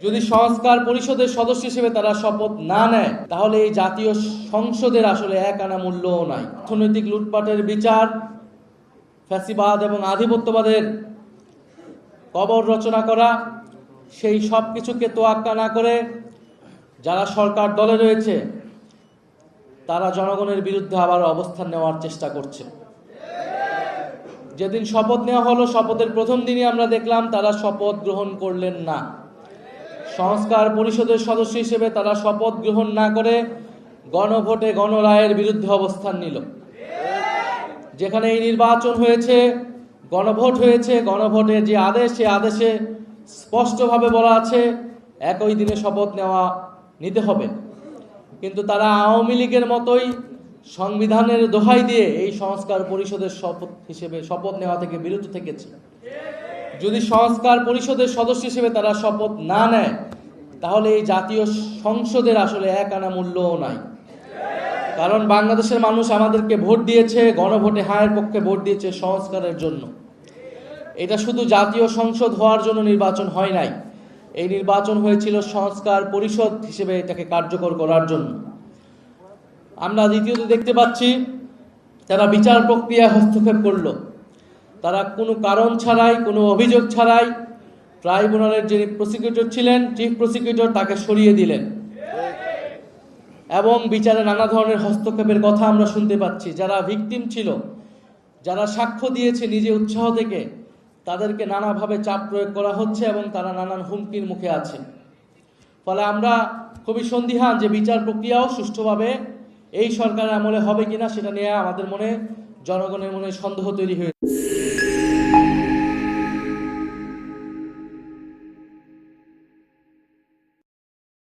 যদি সংস্কার পরিষদের সদস্য হিসেবে তারা শপথ না নেয় তাহলে এই জাতীয় সংসদের আসলে এক আনা মূল্যও নাই। অর্থনৈতিক লুটপাটের বিচার, ফ্যাসিবাদ এবং আধিপত্যবাদের কবর রচনা করা, সেই সব কিছুকে তোয়াক্কা না করে যারা সরকার দলে রয়েছে তারা জনগণের বিরুদ্ধে আবার অবস্থান নেওয়ার চেষ্টা করছে। যেদিন শপথ নেওয়া হলো, শপথের প্রথম দিনই আমরা দেখলাম তারা শপথ গ্রহণ করলেন না। সংস্কার পরিষদের সদস্য হিসেবে তারা শপথ গ্রহণ না করে গণভোটে গণরায়ের বিরুদ্ধে অবস্থান নিল। যেখানে এই নির্বাচন হয়েছে, গণভোট হয়েছে, গণভোটের যে আদেশ, সে আদেশে স্পষ্টভাবে বলা আছে একই দিনে শপথ নিতে হবে। কিন্তু তারা আওয়ামী লীগের মতোই সংবিধানের দোহাই দিয়ে এই সংস্কার পরিষদের শপথ নেওয়া থেকে বিরত থেকেছে। যদি সংস্কার পরিষদের সদস্য হিসেবে তারা শপথ না নেয় তাহলে এই জাতীয় সংসদের আসলে এক আনা মূল্যও নাই। কারণ বাংলাদেশের মানুষ আমাদেরকে ভোট দিয়েছে, গণভোটে হায়ের পক্ষে ভোট দিয়েছে সংস্কারের জন্য। এটা শুধু জাতীয় সংসদ হওয়ার জন্য নির্বাচন হয় নাই, এই নির্বাচন হয়েছিল সংস্কার পরিষদ হিসেবে এটাকে কার্যকর করার জন্য। আমরা দ্বিতীয়ত দেখতে পাচ্ছি তারা বিচার প্রক্রিয়ায় হস্তক্ষেপ করলো। তারা কোনো কারণ ছাড়াই, কোনো অভিযোগ ছাড়াই ট্রাইব্যুনালের যিনি প্রসিকিউটর ছিলেন, চিফ প্রসিকিউটর, তাকে সরিয়ে দিলেন এবং বিচারে নানা ধরনের হস্তক্ষেপের কথা আমরা শুনতে পাচ্ছি। যারা ভিকটিম ছিল, যারা সাক্ষ্য দিয়েছে নিজে উৎসাহ থেকে, তাদেরকে নানাভাবে চাপ প্রয়োগ করা হচ্ছে এবং তারা নানান হুমকির মুখে আছে। ফলে আমরা খুবই সন্দিহান যে বিচার প্রক্রিয়াও সুষ্ঠুভাবে এই সরকারের আমলে হবে কিনা, সেটা নিয়ে আমাদের মনে, জনগণের মনে সন্দেহ তৈরি হয়েছে।